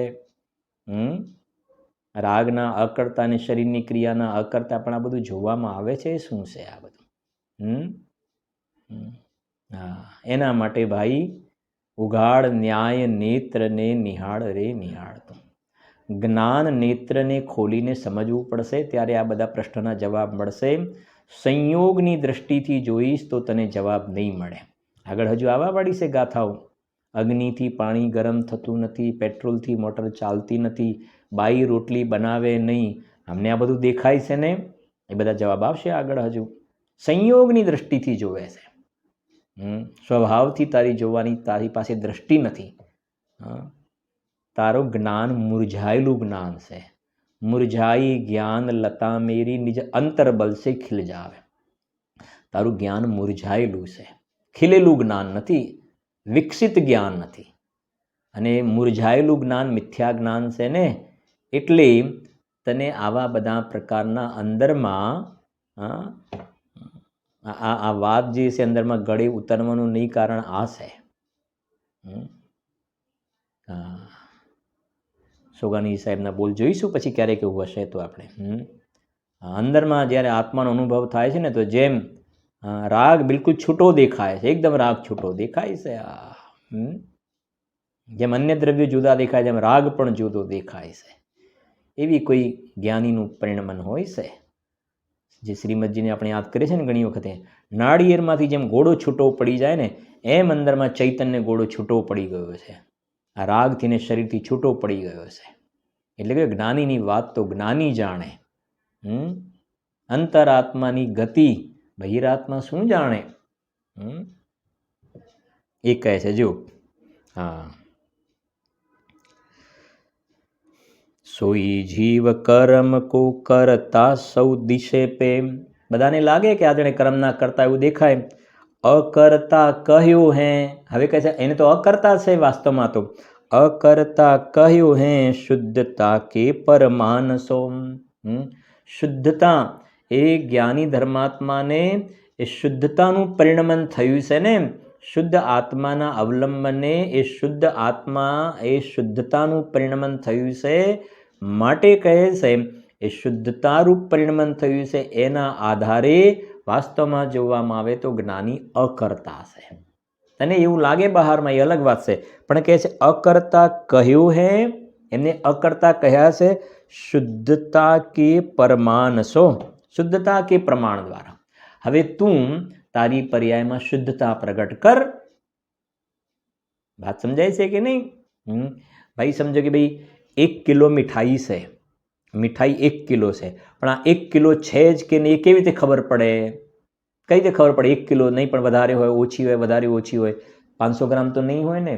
S1: રાગના અકર્તા અને શરીરની ક્રિયાના અકર્તા, પણ આ બધું જોવામાં આવે છે. શું છે આ બધું? હા, એના માટે ભાઈ ઉઘાડ ન્યાય નેત્રને નિહાળ રે નિહાળતો. જ્ઞાન નેત્રને ખોલીને સમજવું પડશે, ત્યારે આ બધા પ્રશ્નોના જવાબ મળશે. સંયોગની દ્રષ્ટિથી જોઈશ તો તને જવાબ નહીં મળે. આગળ હજુ આવવાવાળી છે ગાથાઓ. અગ્નિથી પાણી ગરમ થતું નથી, પેટ્રોલથી મોટર ચાલતી નથી, બાઈ રોટલી બનાવે નહીં. અમને આ બધું દેખાય છે ને, એ બધા જવાબ આવશે આગળ. હજુ સંયોગની દ્રષ્ટિથી જોવે છે. સ્વભાવથી તારી જોવાની તારી પાસે દ્રષ્ટિ નથી. તારું જ્ઞાન મુરઝાયેલું જ્ઞાન છે. મુરઝાઈ જ્ઞાન લતા મેરી નિજ અંતરબલ સે ખીલ જાવે. તારું જ્ઞાન મુરઝાયેલું છે, ખીલેલું જ્ઞાન નથી, વિકસિત જ્ઞાન નથી. અને મુરઝાયેલું જ્ઞાન મિથ્યા જ્ઞાન છે ને, એટલે તને આવા બધા પ્રકારના અંદરમાં આ વાત જે છે અંદરમાં ગળે ઉતરવાનું નહીં કારણ આ છે. સોગાની સાહેબના બોલ જોઈશું પછી ક્યારેક એવું હશે તો આપણે. અંદરમાં જ્યારે આત્માનો અનુભવ થાય છે ને, તો જેમ રાગ બિલકુલ છૂટો દેખાય છે, એકદમ રાગ છૂટો દેખાય છે. જેમ અન્ય દ્રવ્યો જુદા દેખાય, જેમ રાગ પણ જુદો દેખાય છે. એવી કોઈ જ્ઞાનીનું પરિણમન હોય છે. જે શ્રીમદજીને આપણે યાદ કરીએ છીએ ને ઘણી વખતે, નાળિયેરમાંથી જેમ ગોળો છૂટો પડી જાય ને, એમ અંદરમાં ચૈતન્ય ગોળો છૂટો પડી ગયો છે. આ રાગથી ને શરીરથી છૂટો પડી ગયો છે. એટલે કે જ્ઞાનીની વાત તો જ્ઞાની જાણે. અંતરાત્માની ગતિ બહિરાત્મા શું જાણે? એ કહે છે. જો હા, સોઈ જીવ કર્મ કો કરતા સૌ દિશે પે. બધાને લાગે કે આ જણે કર્મ ના કરતા એવું દેખાય. અકર્તા કહ્યું હે. હવે કહે છે એને તો અકર્તા છે વાસ્તવમાં તો. અકર્તા કહ્યું હે શુદ્ધતા કે પરમાનસો. શુદ્ધતા એ જ્ઞાની ધર્માત્માને એ શુદ્ધતાનું પરિણમન થયું છે ને. શુદ્ધ આત્માના અવલંબને એ શુદ્ધ આત્મા એ શુદ્ધતાનું પરિણમન થયું છે. માટે કહે છે એ શુદ્ધતારૂપ પરિણમન થયું છે એના આધારે વાસ્તવમાં જોવામાં આવે તો જ્ઞાની અકર્તા છે. તને એવું લાગે બહારમાં, એ અલગ વાત છે, પણ કહે છે અકર્તા કહ્યું હે. એમને અકર્તા કહ્યા છે શુદ્ધતા કે પરમાનસો, શુદ્ધતા કે પ્રમાણ દ્વારા. હવે તું તારી પર્યાયમાં શુદ્ધતા પ્રગટ કર. વાત સમજાય છે કે નહીં? ભાઈ સમજો કે ભાઈ 1 કિલો મીઠાઈ છે, મીઠાઈ 1 કિલો છે, પણ આ 1 કિલો છે જ કે નહીં એ કેવી રીતે ખબર પડે? કઈ રીતે ખબર પડે? 1 કિલો નહીં, પણ વધારે હોય, ઓછી હોય, વધારે ઓછી હોય. 500 ગ્રામ તો નહીં હોય ને,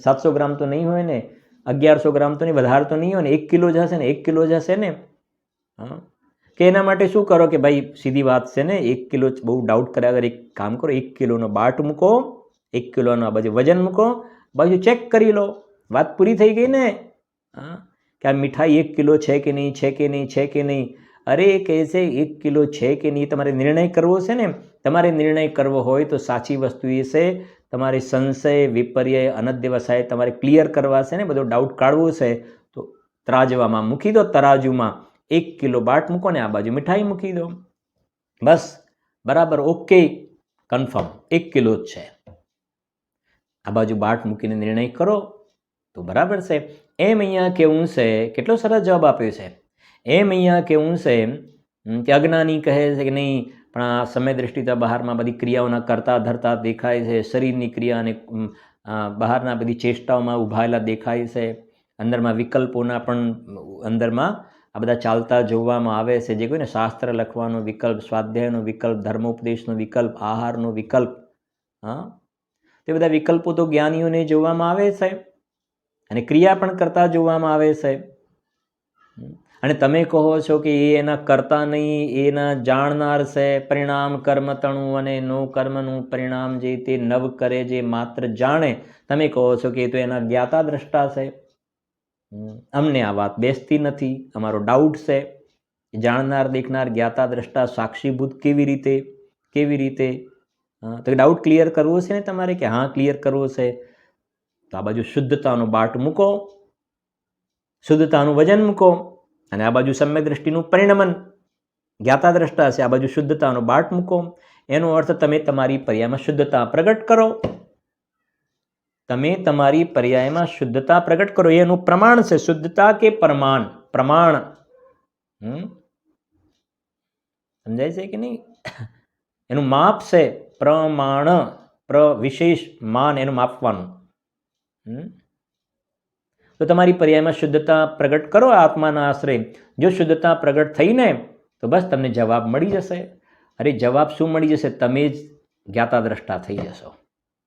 S1: 700 ગ્રામ તો નહીં હોય ને, 1100 ગ્રામ તો નહીં, વધારે તો નહીં હોય ને, 1 કિલો જ હશે ને, 1 કિલો જ હશે ને. કે એના માટે શું કરો કે ભાઈ સીધી વાત છે ને, 1 કિલો બહુ ડાઉટ કર્યા વગર એક કામ કરો, 1 કિલોનો બાટ મૂકો, 1 કિલોનો આ બાજુ વજન મૂકો, બાજુ ચેક કરી લો. વાત પૂરી થઈ ગઈ ને. કે આ મીઠાઈ 1 કિલો છે કે નહીં, છે કે નહીં, છે કે નહીં. અરે કહે છે 1 કિલો છે કે નહીં તમારે નિર્ણય કરવો છે ને. તમારે નિર્ણય કરવો હોય તો સાચી વસ્તુ એ છે તમારે સંશય વિપર્ય અનદ્યવસાય તમારે ક્લિયર કરવા છે ને, બધો ડાઉટ કાઢવો છે તો ત્રાજવામાં મૂકી દો. તરાજુમાં 1 કિલો બાટ મૂકો ને આ બાજુ મીઠાઈ મૂકી દો. બસ બરાબર, ઓકે, કન્ફર્મ 1 કિલો જ છે. આ બાજુ બાટ મૂકીને નિર્ણય કરો તો બરાબર છે. એમ અહીંયા કેવું છે, કેટલો સરસ જવાબ આપ્યો છે. એમ અહીંયા કેવું છે કે અજ્ઞાની કહે છે કે નહીં પણ આ સમય દ્રષ્ટિતા બહારમાં બધી ક્રિયાઓના કરતા ધરતા દેખાય છે, શરીરની ક્રિયા અને બહારના બધી ચેષ્ટાઓમાં ઉભાયેલા દેખાય છે, અંદરમાં વિકલ્પોના પણ અંદરમાં આ બધા ચાલતા જોવામાં આવે છે. જે કોઈ ને શાસ્ત્ર લખવાનો વિકલ્પ, સ્વાધ્યાયનો વિકલ્પ, ધર્મોપદેશનો વિકલ્પ, આહારનો વિકલ્પ, તે બધા વિકલ્પો તો જ્ઞાનીઓને જોવામાં આવે છે અને ક્રિયા પણ કરતા જોવામાં આવે છે. અને તમે કહો છો કે એ એના કરતા નહીં, એના જાણનાર છે. પરિણામ કર્મ તણું અને નો કર્મનું પરિણામ જે તે નવ કરે જે માત્ર જાણે. તમે કહો છો કે એ તો એના જ્ઞાતા દ્રષ્ટા છે. અમને આ વાત બેસતી નથી, અમારો ડાઉટ છે. જાણનાર દેખનાર જ્ઞાતા દ્રષ્ટા સાક્ષીભૂત કેવી રીતે? તો ડાઉટ ક્લિયર કરવો છે ને તમારે કે હા ક્લિયર કરવો છે. તો આ બાજુ શુદ્ધતાનો બાટ મૂકો, શુદ્ધતાનું વજન મૂકો, અને આ બાજુ સમ્યક દ્રષ્ટિનું પરિણમન જ્ઞાતા દ્રષ્ટા છે. આ બાજુ શુદ્ધતાનો બાટ મૂકો. એનો અર્થ તમે તમારી પર્યાયમાં શુદ્ધતા પ્રગટ કરો. તમે તમારી પર્યાયમાં શુદ્ધતા પ્રગટ કરો. એનું પ્રમાણ છે શુદ્ધતા કે પ્રમાણ. સમજાય છે કે નહીં? એનું માપ છે પ્રમાણ, વિશેષ માન એનું માપવાનું. તો તમારી પર્યાયમાં શુદ્ધતા પ્રગટ કરો આત્માના આશ્રય. જો શુદ્ધતા પ્રગટ થઈને તો બસ તમને જવાબ મળી જશે. અરે જવાબ શું મળી જશે? તમે જ જ્ઞાતા દ્રષ્ટા થઈ જશો.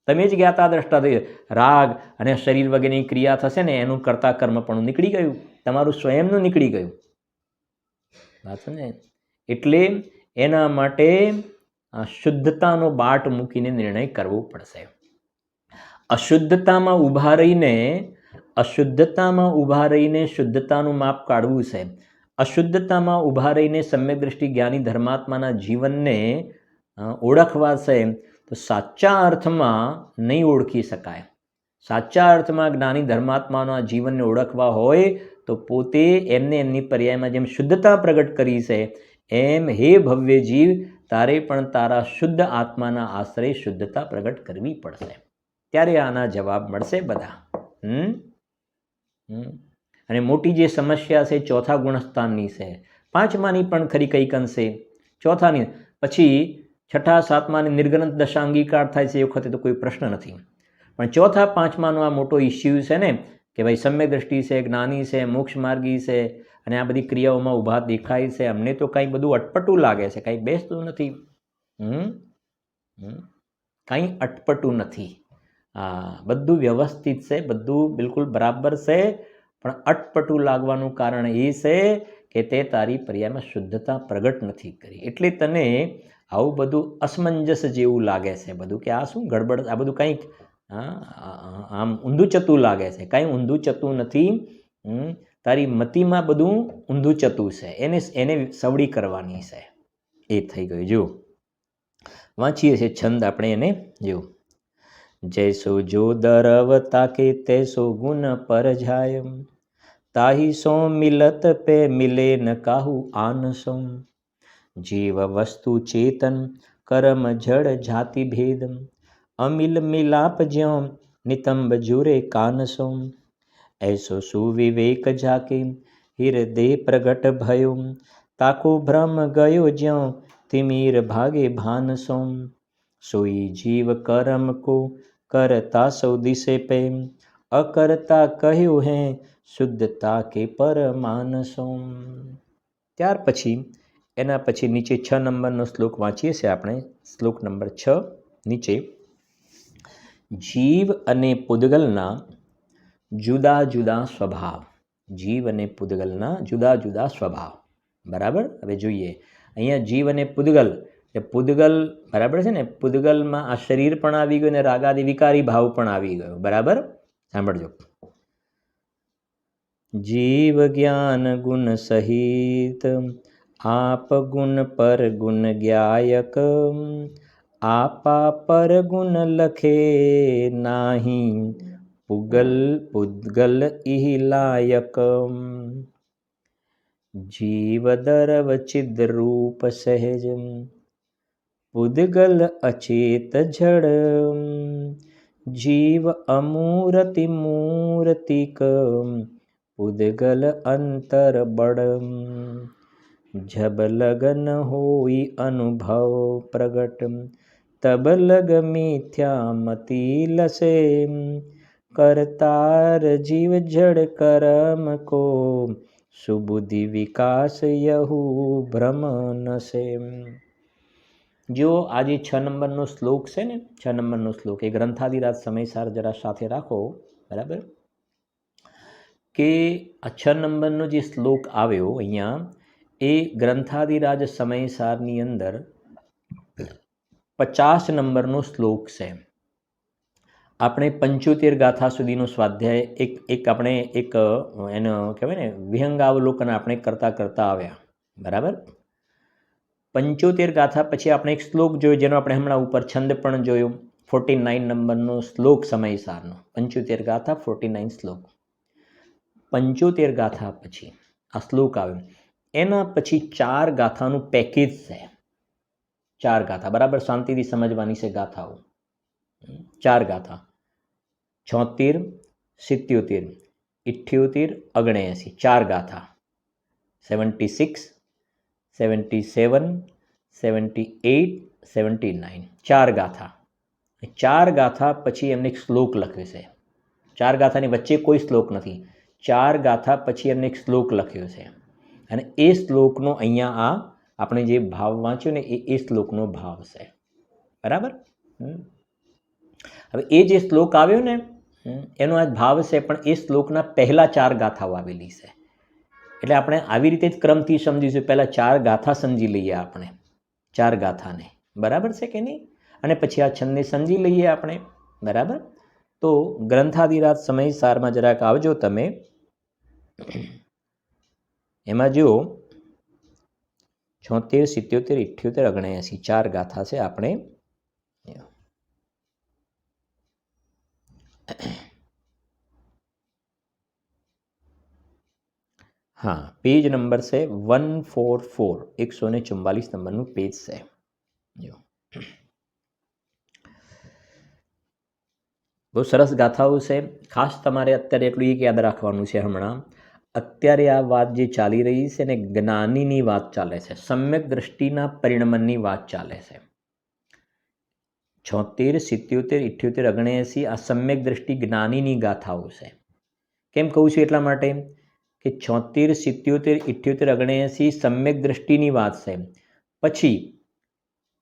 S1: તમે જ જ્ઞાતા દ્રષ્ટા થઈ જશો. રાગ અને શરીર વગેરેની ક્રિયા થશે ને એનું કરતા કર્મ પણ નીકળી ગયું, તમારું સ્વયંનું નીકળી ગયું. વાત સમજે? એટલે એના માટે શુદ્ધતાનો બાટ મૂકીને નિર્ણય કરવો પડશે. અશુદ્ધતામાં ઊભા રહીને શુદ્ધતાનું માપ કાઢવું છે. અશુદ્ધતામાં ઊભા રહીને સમ્યક દ્રષ્ટિ જ્ઞાની ધર્માત્માના જીવનને ઓળખવા છે તો સાચા અર્થમાં નહીં ઓળખી શકાય. સાચા અર્થમાં જ્ઞાની ધર્માત્માના જીવનને ઓળખવા હોય તો પોતે એમની પર્યાયમાં જેમ શુદ્ધતા પ્રગટ કરી છે એમ હે ભવ્ય જીવ તારે પણ તારા શુદ્ધ આત્માના આશ્રય શુદ્ધતા પ્રગટ કરવી પડશે. ત્યારે આના જવાબ મળશે બધા. અને મોટી જે સમસ્યા છે ચોથા ગુણસ્થાનની છે. પાંચમાની પણ ખરી કંઈક અંશે, ચોથાની પછી છઠ્ઠા સાતમાની નિર્ગણન દશા અંગીકાર થાય છે એ વખતે તો કોઈ પ્રશ્ન નથી. પણ ચોથા પાંચમાનો આ મોટો ઇસ્યુ છે ને કે ભાઈ સમ્યક દ્રષ્ટિ છે, જ્ઞાની છે, મોક્ષ માર્ગી છે અને આ બધી ક્રિયાઓમાં ઊભા દેખાય છે, અમને તો કંઈ બધું અટપટું લાગે છે, કંઈ બેસતું નથી. કંઈ અટપટું નથી. બધું વ્યવસ્થિત છે, બધું બિલકુલ બરાબર છે, પણ અટપટું લાગવાનું કારણ એ છે કે તે તારી પર્યાયમાં શુદ્ધતા પ્રગટ નથી કરી, એટલે તને આવું બધું અસમંજસ જેવું લાગે છે બધું, કે આ શું ગડબડ, આ બધું કંઈક આમ ઊંધું ચતું લાગે છે. કાંઈ ઊંધું ચતું નથી. તારી મતિમાં બધું ઊંધું ચતું છે, એને સવડી કરવાની છે. એ થઈ ગયું. જો વાંચીએ છીએ છંદ આપણે એને. જો જૈસો જો દરવ તાકે તૈસો ગુણ પર જાય, તાહી સો મિલત पे मिले न काहू आन सो, जीव वस्तु चेतन कर्म जड़ जाति भेद, अमिल मिलाप ज्यों नितंब जुरे कान सो, ऐसो सुविवेक जाके हृदय प्रगट भयो, ताको भ्रम गयो ज्यों तिमिर भागे भान सो, सोई जीव कर्म को करता सौ दिसे पे, अकर्ता કહ્યું હે શુદ્ધતા કે પરમાનસો. ત્યાર પછી એના પછી નીચે 6 નંબરનો શ્લોક વાંચીએ છીએ આપણે. શ્લોક નંબર 6 નીચે, જીવ અને પૂદગલના જુદા જુદા સ્વભાવ. જીવ અને પૂદગલના જુદા જુદા સ્વભાવ. બરાબર. હવે જોઈએ અહીંયા જીવ અને પૂદગલ, પૂદગલ બરાબર છે ને, પૂદગલમાં આ શરીર પણ આવી ગયું અને રાગાદી વિકારી ભાવ પણ આવી ગયો. બરાબર. સાંભળજો. जीव ज्ञान गुण सहित आप गुण पर गुण ज्ञायक, आपा पर गुण लखे नाही, पुद्गल इह लायक, जीव दरव चिद रूप सहज, पुद्गल अचेत जड़, जीव अमूर्ति मूर्तिक, पुद्गल अंतर बड़, जब लगन होई अनुभव प्रगट, तब लग मिथ्या मति लसे, करतार जीव जड़ कर्म को, सुबुद्धि विकास यहु भ्रम नसे. जो આજે 6 નંબરનો શ્લોક છે ને, 6 નંબરનો શ્લોક એ ગ્રંથાદિરાજ સમયસાર જરા સાથે રાખો. બરાબર. કે આ 6 નંબરનો જે શ્લોક આવ્યો અહીંયા, એ ગ્રંથાદિરાજ સમયસારની અંદર 50 નંબરનો શ્લોક છે. આપણે 75 ગાથા સુધીનો સ્વાધ્યાય એક આપણે એનો કહેવાય ને વિહંગાવલોકન આપણે કરતા આવ્યા. બરાબર. 75 ગાથા પછી આપણે એક શ્લોક જોયો, જેનો આપણે હમણાં ઉપર છંદ પણ જોયો. 49 નંબરનો શ્લોક સમયસારનો. 75 ગાથા 49 શ્લોક. 75 ગાથા પછી આ શ્લોક આવ્યો. એના પછી 4 ગાથાનું પેકેજ છે. 4 ગાથા બરાબર શાંતિથી સમજવાની છે ગાથાઓ. 4 ગાથા 76, 77, 78, 79. 4 ગાથા 76, 77, 78, 79. 4 ગાથા. 4 ગાથા પછી એમને એક શ્લોક લખ્યો છે. 4 ગાથાની વચ્ચે કોઈ શ્લોક નથી. 4 ગાથા પછી એમને એક શ્લોક લખ્યો છે, અને એ શ્લોકનો અહીંયા આ આપણે જે ભાવ વાંચ્યો ને એ શ્લોકનો ભાવ છે. બરાબર. હવે એ જે શ્લોક આવ્યો ને એનો આ ભાવ છે, પણ એ શ્લોકના પહેલા 4 ગાથાઓ આવેલી છે. એટલે આપણે આવી રીતે જ ક્રમથી સમજીશું. પહેલા 4 ગાથા સમજી લઈએ આપણે, 4 ગાથાને. બરાબર છે કે નહીં? અને પછી આ છંદને સમજી લઈએ આપણે. બરાબર. તો ગ્રંથાદિરાજ સમયસારમાં જરાક આવજો તમે. એમાં જો 76, 77, 78, 79 4 ગાથા છે આપણે. હા, પેજ નંબર છે 144, 144 નંબરનું પેજ છે. જો બહુ સરસ ગાથાઓ છે. ખાસ તમારે અત્યારે એટલું એક યાદ રાખવાનું છે. હમણાં અત્યારે આ વાત જે ચાલી રહી છે ને, જ્ઞાનીની વાત ચાલે છે, સમ્યક દ્રષ્ટિના પરિણમનની વાત ચાલે છે. 76, 77, 78, 79 આ સમ્યક દ્રષ્ટિ જ્ઞાનીની ગાથાઓ છે. કેમ કહું છું? એટલા માટે કે 76, 77, 78, 79 સમ્યક દ્રષ્ટિની વાત છે. પછી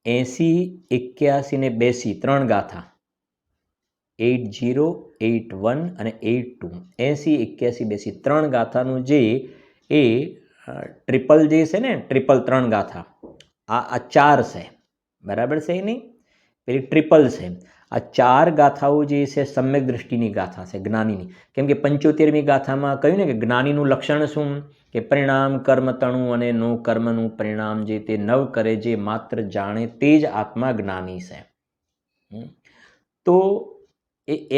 S1: 80, 81 ને 82 ત્રણ ગાથા, 80, 81 અને 82, 80, 81, 82 ત્રણ ગાથાનું જે એ ટ્રિપલ જે છે ને, ટ્રિપલ ત્રણ ગાથા, આ ચાર છે, બરાબર છે? નહીં, પેલી ટ્રિપલ છે. આ ચાર ગાથાઓ જે છે સમ્યક દ્રષ્ટિની ગાથા છે, જ્ઞાનીની. કેમ કે 75મી ગાથામાં કહ્યું ને કે જ્ઞાનીનું લક્ષણ શું? કે પરિણામ કર્મ તણું અને નો કર્મનું પરિણામ જે તે નવ કરે, જે માત્ર જાણે તે જ આત્મા જ્ઞાની છે. તો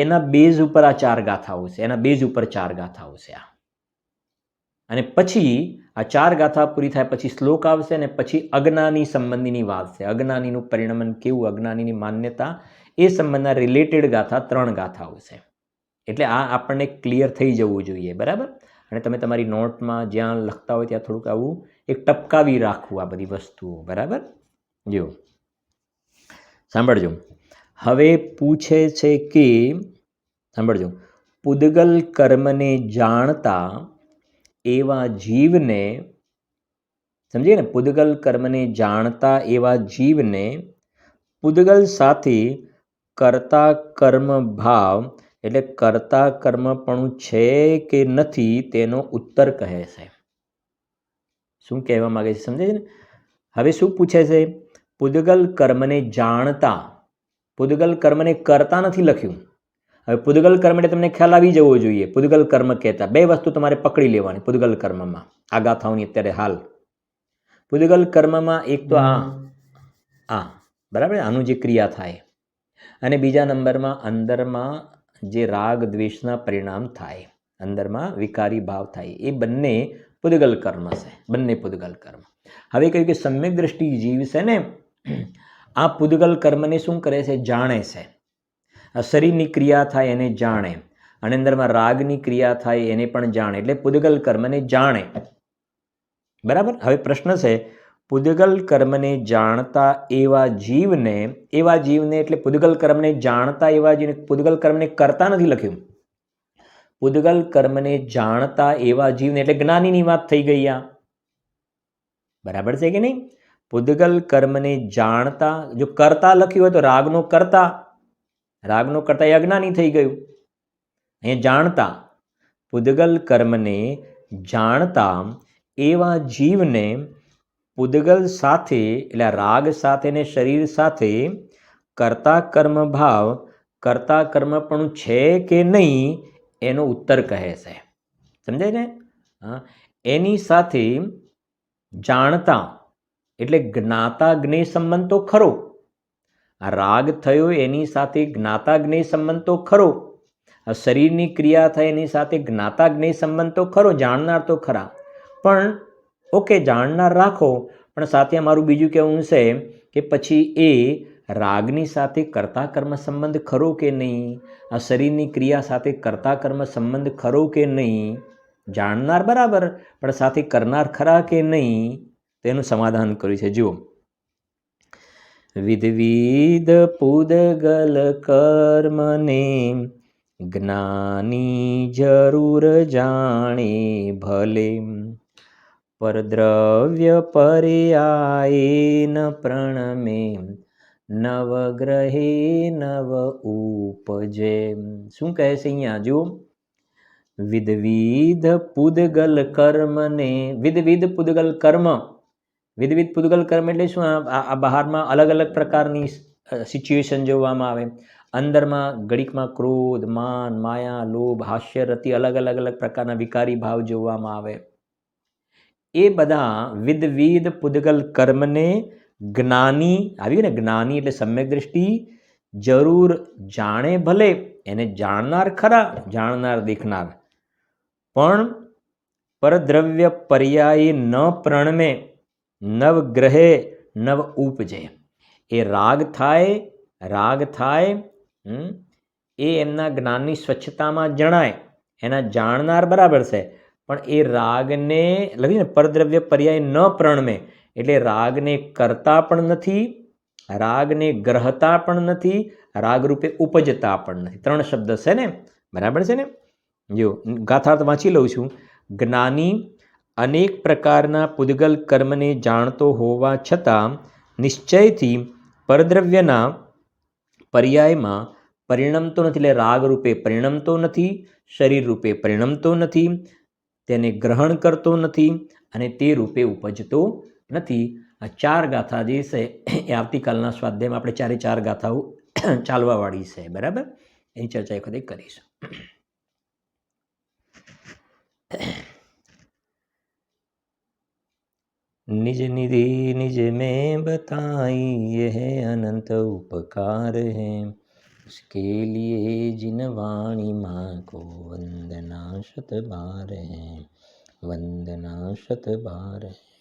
S1: એના બેઝ ઉપર આ ચાર ગાથાઓ છે, એના બેઝ ઉપર ચાર ગાથાઓ છે આ. અને પછી આ ચાર ગાથા પૂરી થાય પછી શ્લોક આવશે અને પછી અજ્ઞાની સંબંધીની વાત છે. અજ્ઞાનીનું પરિણમન કેવું, અજ્ઞાનીની માન્યતા, એ સંબંધના રિલેટેડ ગાથા ત્રણ ગાથાઓ છે. એટલે આ આપણને ક્લિયર થઈ જવું જોઈએ, બરાબર? અને તમે તમારી નોટમાં જ્યાં લખતા હોય ત્યાં થોડુંક આવું એક ટપકાવી રાખવું આ બધી વસ્તુઓ, બરાબર? જો સાંભળજો. હવે પૂછે છે કે, સાંભળજો, પૂદગલ કર્મને જાણતા એવા જીવને, સમજીએ ને, પૂદગલ કર્મને જાણતા એવા જીવને પૂદગલ સાથે કર્તા કર્મ ભાવ એટલે કર્તા કર્મપણું છે કે નથી તેનો ઉત્તર કહે છે. શું કહેવા માંગે છે સમજે છે ને? હવે શું પૂછે છે? પૂદગલ કર્મને જાણતા, પૂદગલ કર્મને કરતા નથી લખ્યું. હવે પૂદગલ કર્મ એટલે તમને ખ્યાલ આવી જવો જોઈએ. પૂદગલ કર્મ કહેતા બે વસ્તુ તમારે પકડી લેવાની પૂદગલ કર્મમાં, આ ગાથાઓની અત્યારે હાલ. પૂદગલ કર્મમાં એક તો આ બરાબર, આનું જે ક્રિયા થાય, અને બીજા નંબરમાં અંદરમાં જે રાગ દ્વેષના પરિણામ થાય, અંદરમાં વિકારી ભાવ થાય, એ બંને પૂદગલ કર્મ છે, બંને પૂદગલ કર્મ. હવે કહ્યું કે સમ્યક દ્રષ્ટિ જીવ છે ને, આ પૂદગલ કર્મને શું કરે છે? જાણે છે. શરીરની ક્રિયા થાય એને જાણે, અને અંદરમાં રાગની ક્રિયા થાય એને પણ જાણે, એટલે પૂદગલ કર્મને જાણે, બરાબર? હવે પ્રશ્ન છે, પૂદગલ કર્મને જાણતા એવા જીવને, એવા જીવને એટલે પૂદગલ કર્મને જાણતા એવા જીવને, પૂદગલ કર્મને કરતા નથી લખ્યું. પૂદગલ કર્મને જાણતા એવા જીવને એટલે જ્ઞાનીની વાત થઈ ગઈ આ, બરાબર છે કે નહીં? પૂદગલ કર્મને જાણતા, જો કરતા લખ્યું હોય તો રાગનો કરતા, રાગનો કરતા એ અજ્ઞાની થઈ ગયું. અહીંયા જાણતા, પૂદગલ કર્મને જાણતા એવા જીવને પૂદગલ સાથે એટલે રાગ સાથે ને શરીર સાથે કર્તા કર્મ ભાવ, કર્તા કર્મપણું છે કે નહીં એનો ઉત્તર કહે છે. સમજાય ને? હા, એની સાથે જાણતા એટલે જ્ઞાતા જ્ઞેય સંબંધ તો ખરો, આ રાગ થયો એની સાથે જ્ઞાતા જ્ઞેય સંબંધ તો ખરો, આ શરીરની ક્રિયા થાય એની સાથે જ્ઞાતા જ્ઞેય સંબંધ તો ખરો, જાણનાર તો ખરા. પણ ઓકે, જાણનાર રાખો, પણ સાથે અમારું બીજું કહેવું છે કે પછી એ રાગની સાથે કર્તા કર્મ સંબંધ ખરો કે નહીં, આ શરીરની ક્રિયા સાથે કર્તા કર્મ સંબંધ ખરો કે નહીં, જાણનાર બરાબર, પણ સાથે કરનાર ખરા કે નહીં, તેનું સમાધાન કર્યું છે. જુઓ, વિધવિધ પૂદગલ કર્મને જ્ઞાની જરૂર જાણે ભલે, પરદ્રવ્ય પર્યાયે ન પ્રણમે નવગ્રહે નવ ઉપજે. શું કહે છે અહીંયા? જુઓ, વિધવિધ પૂદગલ કર્મને, વિધવિધ પૂદગલ કર્મ, વિધવિધ પૂદગલ કર્મ એટલે શું? આ બહારમાં અલગ અલગ પ્રકારની સિચ્યુએશન જોવામાં આવે, અંદરમાં ઘડીકમાં ક્રોધ, માન, માયા, લોભ, હાસ્ય, રતિ, અલગ અલગ અલગ પ્રકારના વિકારી ભાવ જોવામાં આવે. એ બધા વિધવિધ પૂદગલ કર્મને જ્ઞાની, આવ્યું ને, જ્ઞાની એટલે સમ્યક દ્રષ્ટિ, જરૂર જાણે ભલે, એને જાણનાર ખરા, જાણનાર દેખનાર, પણ પરદ્રવ્ય પર્યાયે ન પ્રણમે નવગ્રહે નવ ઉપજે. એ રાગ થાય એ એમના જ્ઞાનની સ્વચ્છતામાં જણાય, એના જાણનાર બરાબર છે, પણ એ રાગને લખ્યું ને પરદ્રવ્ય પર્યાય ન પ્રણમે એટલે રાગને કરતા પણ નથી રાગને ગ્રહતા પણ નથી, રાગરૂપે ઉપજતા પણ નથી. 3 શબ્દ છે ને, બરાબર છે ને? જો ગાથાર્થ વાંચી લઉં છું. જ્ઞાની અનેક પ્રકારના પૂદગલ કર્મને જાણતો હોવા છતાં નિશ્ચયથી પરદ્રવ્યના પર્યાયમાં પરિણમતો નથી, એટલે રાગ રૂપે પરિણમતો નથી, શરીર રૂપે પરિણમતો નથી, તેને ગ્રહણ કરતો નથી અને તે રૂપે ઉપજતો નથી. આ 4 ગાથા જે છે એ આવતીકાલના સ્વાધ્યાયમાં આપણે 4 ગાથાઓ ચાલવાવાળી છે, બરાબર? એની ચર્ચા એ વખતે કરીશું. निज निधि निज में बताई यह अनंत उपकार है, उसके लिए जिन वाणी माँ को वंदना शत बार है, वंदना शत बार है.